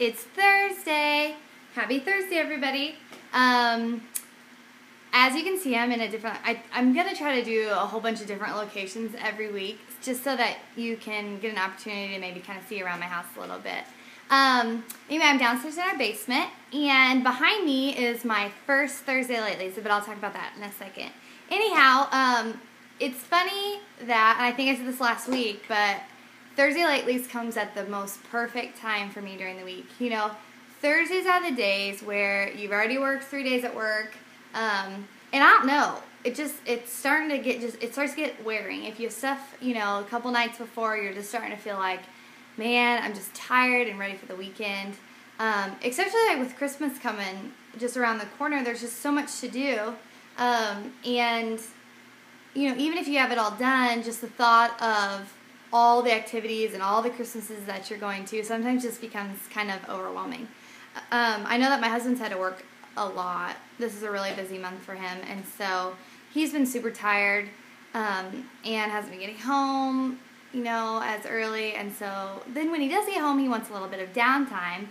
It's Thursday. Happy Thursday, everybody. As you can see, I'm in a different, I'm going to try to do a whole bunch of different locations every week, just so that you can get an opportunity to maybe kind of see around my house a little bit. Anyway, I'm downstairs in our basement, and behind me is my first Thursday Latelies, but I'll talk about that in a second. Anyhow, it's funny that, and I think I said this last week, but Thursday Latelies comes at the most perfect time for me during the week. You know, Thursdays are the days where you've already worked 3 days at work, and I don't know, it's starting to get, it starts to get wearing. If you have stuff, you know, a couple nights before, you're just starting to feel like, man, I'm just tired and ready for the weekend. Especially like with Christmas coming just around the corner, there's just so much to do. And, you know, even if you have it all done, just the thought of all the activities and all the Christmases that you're going to sometimes just becomes kind of overwhelming. I know that my husband's had to work a lot. This is a really busy month for him, and so he's been super tired and hasn't been getting home, you know, as early, and so then when he does get home, he wants a little bit of downtime,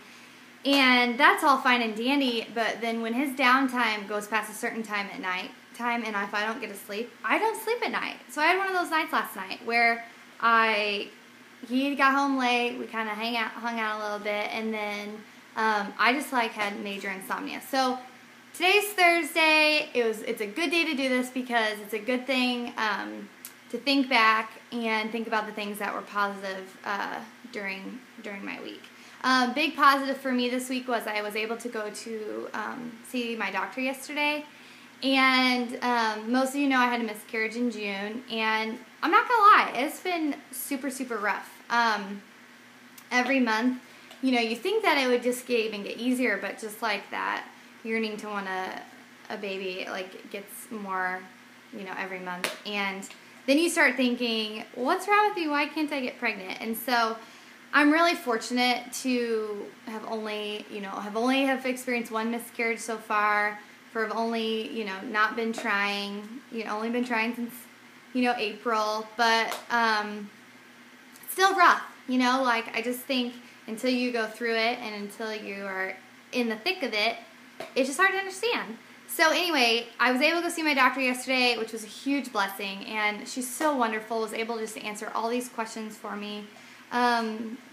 and that's all fine and dandy, but then when his downtime goes past a certain time at night time, and if I don't get to sleep, I don't sleep at night. So I had one of those nights last night where he got home late, we kind of hung out a little bit, and then I just like had major insomnia. So today's Thursday. It's a good day to do this because it's a good thing to think back and think about the things that were positive during my week. Big positive for me this week was I was able to go to see my doctor yesterday, and most of you know I had a miscarriage in June, and I'm not gonna lie, it's been super rough. Every month, you know, you think that it would just even get easier, but just like that yearning to want a baby, like, it gets more, you know, every month. And then you start thinking, what's wrong with me? Why can't I get pregnant? And so I'm really fortunate to have only experienced one miscarriage so far, have only, you know, not been trying, you know, only been trying since, you know, April, but it's still rough, you know, like, I just think until you go through it and until you are in the thick of it, it's just hard to understand. So anyway, I was able to go see my doctor yesterday, which was a huge blessing, and she's so wonderful, was able just to answer all these questions for me.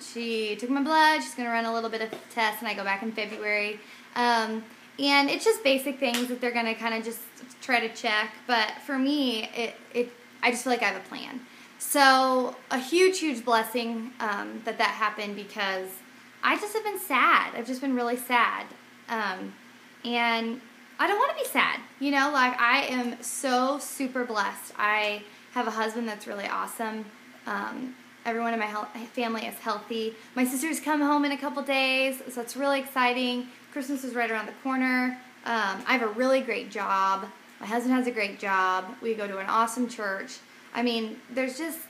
She took my blood, she's going to run a little bit of tests, and I go back in February. And it's just basic things that they're going to kind of just try to check, but for me, I just feel like I have a plan. So a huge blessing that happened, because I just have been sad. I've just been really sad. And I don't want to be sad. You know, like, I am so super blessed. I have a husband that's really awesome. Everyone in my family is healthy. My sister's come home in a couple days, so it's really exciting. Christmas is right around the corner. I have a really great job. My husband has a great job. We go to an awesome church. I mean, there's just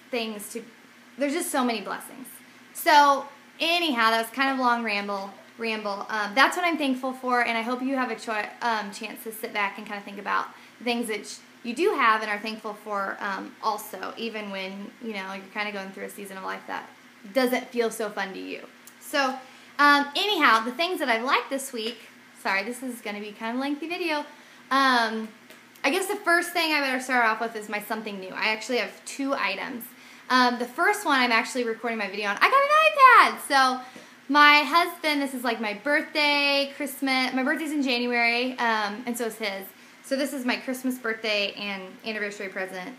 so many blessings. So anyhow, that was kind of a long ramble. That's what I'm thankful for, and I hope you have a chance to sit back and kind of think about things that you do have and are thankful for also, even when, you know, you're kind of going through a season of life that doesn't feel so fun to you. So anyhow, the things that I've liked this week, sorry, this is going to be kind of a lengthy video. I guess the first thing I better start off with is my something new. I actually have 2 items. The first one I'm actually recording my video on. I got an iPad! So my husband, this is like my birthday, Christmas. My birthday's in January, and so is his. So this is my Christmas, birthday, and anniversary present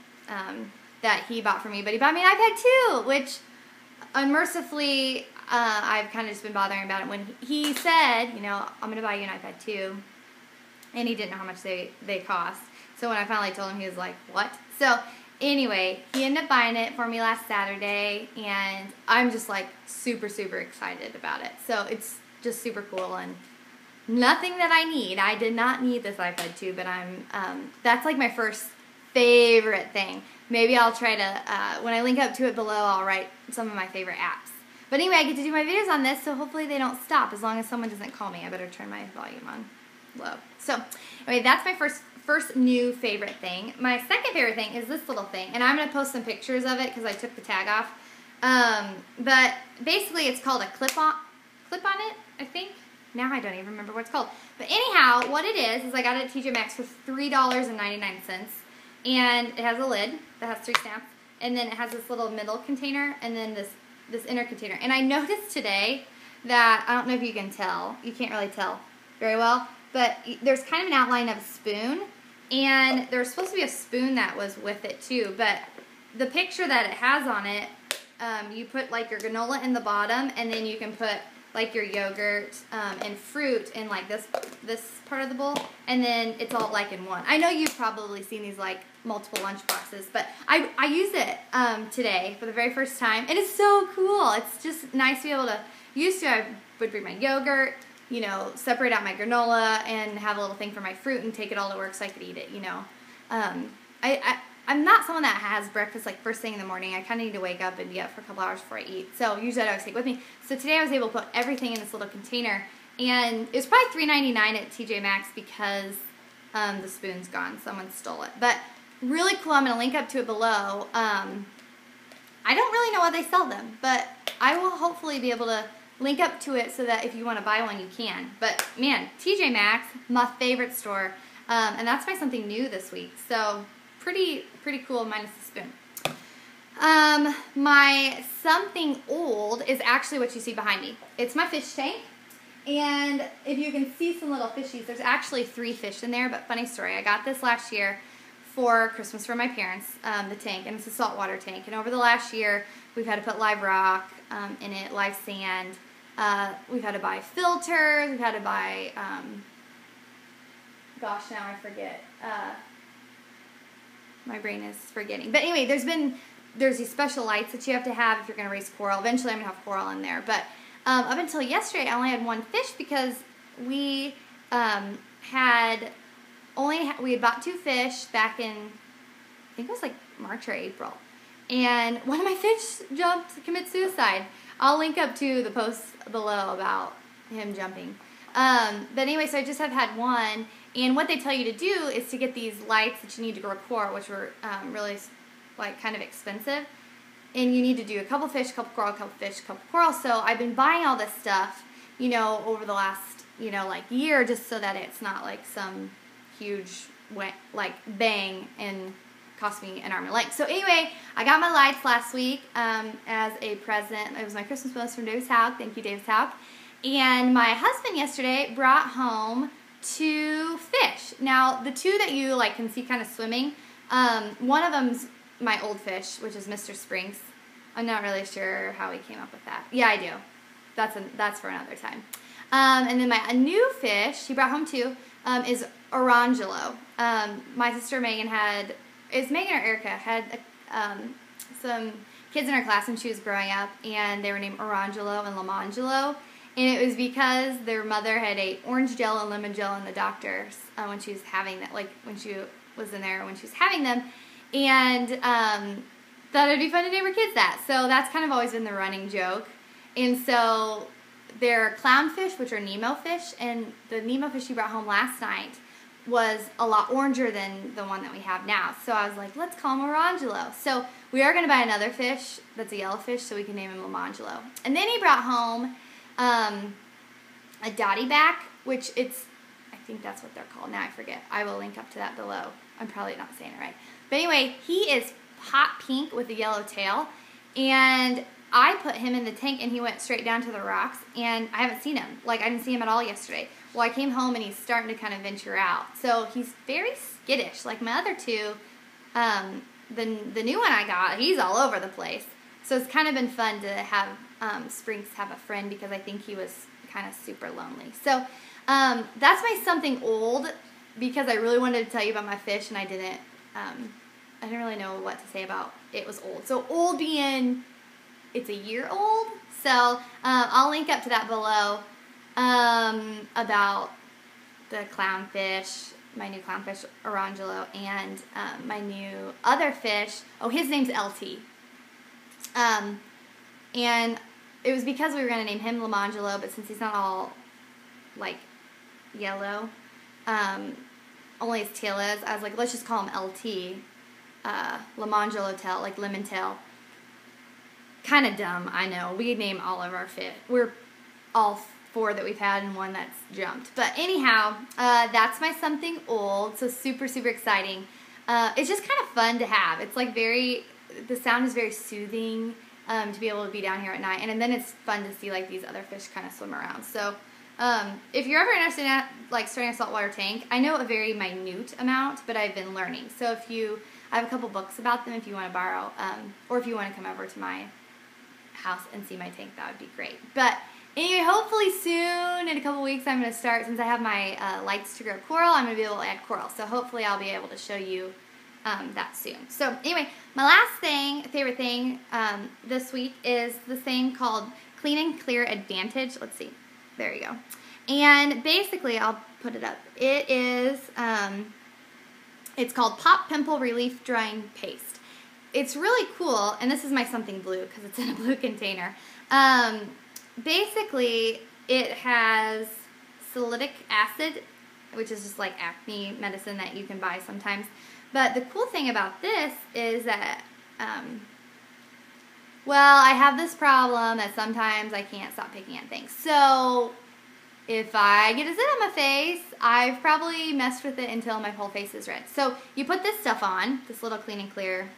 that he bought for me. But he bought me an iPad too, which unmercifully I've kind of just been bothering about it. When he said, you know, I'm going to buy you an iPad too, and he didn't know how much they cost. So when I finally told him, he was like, what? So anyway, he ended up buying it for me last Saturday, and I'm just like super excited about it. So it's just super cool, and nothing that I need. I did not need this iPad 2, but that's like my first favorite thing. Maybe I'll try to, when I link up to it below, I'll write some of my favorite apps. But anyway, I get to do my videos on this, so hopefully they don't stop as long as someone doesn't call me. I better turn my volume on low. So anyway, that's my first new favorite thing. My second favorite thing is this little thing, and I'm going to post some pictures of it because I took the tag off. But basically it's called a clip-on it. I think. Now I don't even remember what it's called. But anyhow, what it is I got it at TJ Maxx for $3.99. And it has a lid that has 3 snaps. And then it has this little middle container and then this inner container. And I noticed today that, I don't know if you can tell. You can't really tell very well. But there's kind of an outline of a spoon. And there's supposed to be a spoon that was with it too. But the picture that it has on it, you put like your granola in the bottom. And then you can put like your yogurt and fruit in like this part of the bowl, and then it's all like in one. I know you've probably seen these like multiple lunch boxes, but I use it today for the very first time, and it's so cool. It's just nice to be able to. Used to I would bring my yogurt, you know, separate out my granola and have a little thing for my fruit and take it all to work so I could eat it, you know. I'm not someone that has breakfast like first thing in the morning. I kind of need to wake up and be up for a couple hours before I eat. So usually I always take it with me. So today I was able to put everything in this little container. And it was probably $3.99 at TJ Maxx because the spoon's gone. Someone stole it. But really cool. I'm going to link up to it below. I don't really know why they sell them. But I will hopefully be able to link up to it so that if you want to buy one, you can. But man, TJ Maxx, my favorite store. And that's my something new this week. So pretty cool minus the spoon. My something old is actually what you see behind me. It's my fish tank. And if you can see some little fishies, there's actually 3 fish in there, but funny story. I got this last year for Christmas for my parents, the tank, and it's a saltwater tank. And over the last year, we've had to put live rock in it, live sand. We've had to buy filters. We've had to buy, gosh, now I forget. My brain is forgetting. But anyway, there's these special lights that you have to have if you're going to raise coral. Eventually, I'm going to have coral in there. But up until yesterday, I only had 1 fish because we had bought 2 fish back in, I think it was like March or April. And one of my fish jumped to commit suicide. I'll link up to the post below about him jumping. But anyway, so I just have had 1. And what they tell you to do is to get these lights that you need to grow coral, which were really like kind of expensive. And you need to do a couple fish, a couple coral, a couple fish, a couple coral. So I've been buying all this stuff, you know, over the last, you know, like year, just so that it's not like some huge like bang and cost me an arm and a leg. So anyway, I got my lights last week as a present. It was my Christmas bonus from Davis Hauk. Thank you, Davis Hauk. And my husband yesterday brought home 2 fish. Now, the 2 that you like can see kind of swimming, one of them's my old fish, which is Mr. Springs. I'm not really sure how he came up with that. Yeah, I do. That's for another time. And then my new fish, he brought home 2, is Orangelo. My sister Megan Megan or Erica had some kids in her class when she was growing up, and they were named Orangelo and Lamangelo. And it was because their mother had ate orange gel and lemon gel in the doctor's when she was having that, like when she was in there when she was having them. And thought it'd be fun to name her kids that. So that's kind of always been the running joke. And so they're clownfish, which are Nemo fish. And the Nemo fish she brought home last night was a lot oranger than the one that we have now. So I was like, let's call him Orangelo. So we are going to buy another fish that's a yellow fish so we can name him Lamangelo. And then he brought home a dotty back, which I think that's what they're called. Now I forget. I will link up to that below. I'm probably not saying it right. But anyway, he is hot pink with a yellow tail. And I put him in the tank and he went straight down to the rocks. And I haven't seen him. Like, I didn't see him at all yesterday. Well, I came home and he's starting to kind of venture out. So he's very skittish. Like my other 2, the new one I got, he's all over the place. So it's kind of been fun to have Springs have a friend because I think he was kind of super lonely. So that's my something old because I really wanted to tell you about my fish and I didn't really know what to say about it was old. So old being it's a year old. So I'll link up to that below about the clownfish, my new clownfish Orangelo, and my new other fish. Oh, his name's LT. And it was because we were going to name him Lamangelo, but since he's not all, like, yellow, only his tail is, I was like, let's just call him LT, Lamangelo tail, like lemon tail. Kind of dumb, I know. We name all of our fish. We're all 4 that we've had and 1 that's jumped. But anyhow, that's my something old, so super, super exciting. It's just kind of fun to have. It's like the sound is very soothing to be able to be down here at night. And then it's fun to see like these other fish kind of swim around. So if you're ever interested in like starting a saltwater tank, I know a very minute amount, but I've been learning. So I have a couple books about them if you want to borrow, or if you want to come over to my house and see my tank, that would be great. But anyway, hopefully soon, in a couple weeks, I'm going to start, since I have my lights to grow coral, I'm going to be able to add coral. So hopefully I'll be able to show you that soon. So anyway, my last favorite thing this week is this thing called Clean and Clear Advantage. Let's see. There you go. And basically, I'll put it up. It is, it's called Pop Pimple Relief Drying Paste. It's really cool, and this is my something blue because it's in a blue container. Basically, it has salicylic acid, which is just like acne medicine that you can buy sometimes. But the cool thing about this is that, well, I have this problem that sometimes I can't stop picking at things. So if I get a zit on my face, I've probably messed with it until my whole face is red. So you put this stuff on, this little Clean and Clear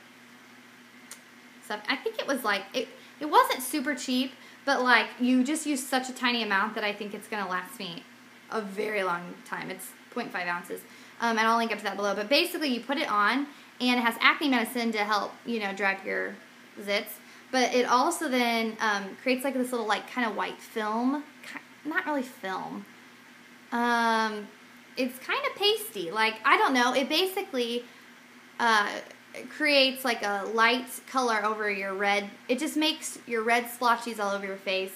stuff. I think it was like, it wasn't super cheap, but like you just use such a tiny amount that I think it's going to last me a very long time. It's 0.5 ounces. And I'll link up to that below. But basically you put it on, and it has acne medicine to help, dry up your zits. But it also then creates like this little like kind of white film. Not really film. It's kind of pasty. Like, I don't know. It basically creates like a light color over your red. It just makes your red splotches all over your face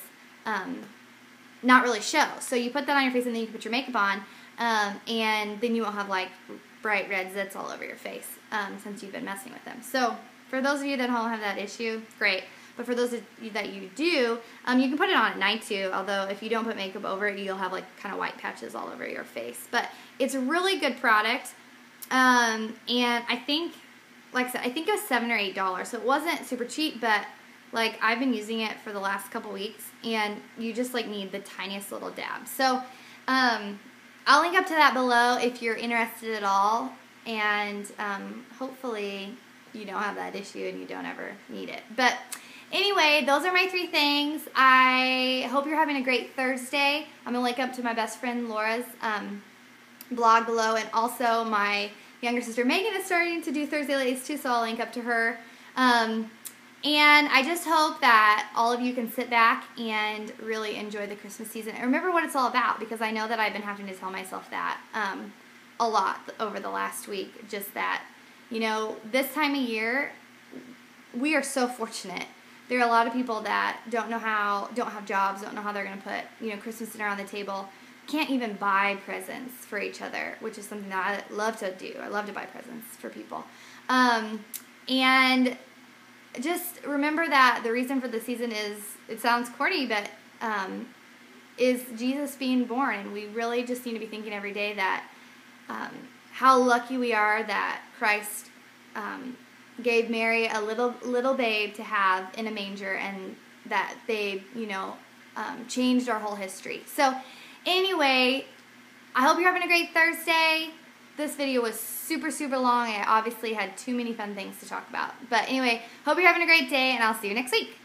not really show. So you put that on your face, and then you can put your makeup on, and then you won't have like bright red zits all over your face since you've been messing with them. So for those of you that don't have that issue, great. But for those of you that you do, you can put it on at night too, although if you don't put makeup over it, you'll have like kind of white patches all over your face. But it's a really good product, and I think, like I said, I think it was $7 or $8, so it wasn't super cheap, but like I've been using it for the last couple weeks, and you just like need the tiniest little dab. So I'll link up to that below if you're interested at all, and hopefully you don't have that issue and you don't ever need it. But anyway, those are my 3 things. I hope you're having a great Thursday. I'm going to link up to my best friend Laura's blog below, and also my younger sister Megan is starting to do Thursday Latelies too, so I'll link up to her. And I just hope that all of you can sit back and really enjoy the Christmas season and remember what it's all about, because I know that I've been having to tell myself that a lot over the last week. Just that, this time of year, we are so fortunate. There are a lot of people that don't have jobs, don't know how they're going to put, Christmas dinner on the table, can't even buy presents for each other, which is something that I love to do. I love to buy presents for people. And just remember that the reason for the season is, it sounds corny, but is Jesus being born. And we really just need to be thinking every day that how lucky we are that Christ gave Mary a little babe to have in a manger, and that they, changed our whole history. So anyway, I hope you're having a great Thursday. This video was super, super long. I obviously had too many fun things to talk about. But anyway, hope you're having a great day, and I'll see you next week.